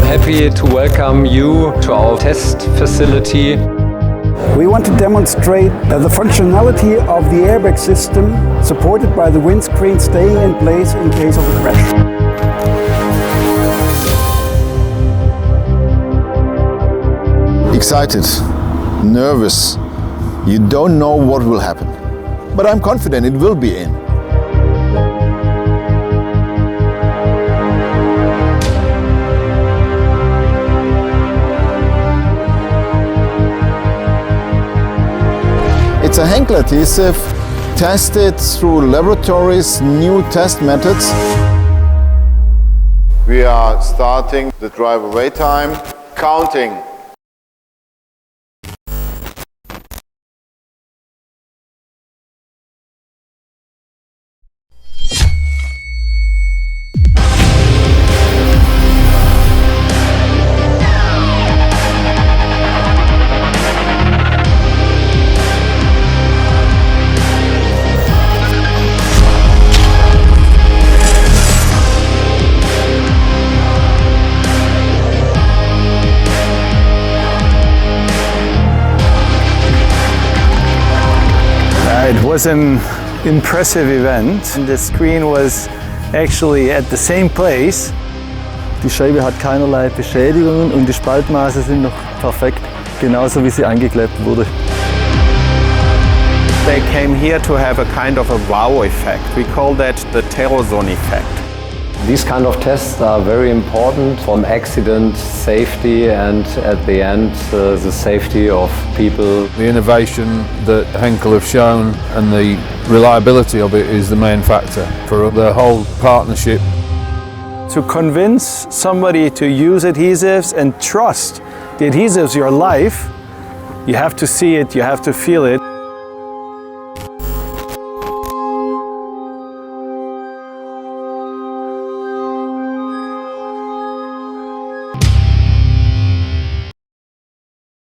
happy to welcome you to our test facility. We want to demonstrate the functionality of the airbag system supported by the windscreen staying in place in case of a crash. Excited, nervous, you don't know what will happen. But I'm confident it will be in. It's a Henkel adhesive tested through laboratories, new test methods. We are starting the drive away time, counting. It was an impressive event. The screen was actually at the same place. Die Scheibe hat keinerlei Beschädigungen und die Spaltmaße sind noch perfekt, genauso wie sie angeklebt wurde. They came here to have a kind of a wow effect. We call that the TEROSON effect. These kind of tests are very important from accident safety and at the end the safety of people. The innovation that Henkel have shown and the reliability of it is the main factor for the whole partnership. To convince somebody to use adhesives and trust the adhesives your life, you have to see it, you have to feel it.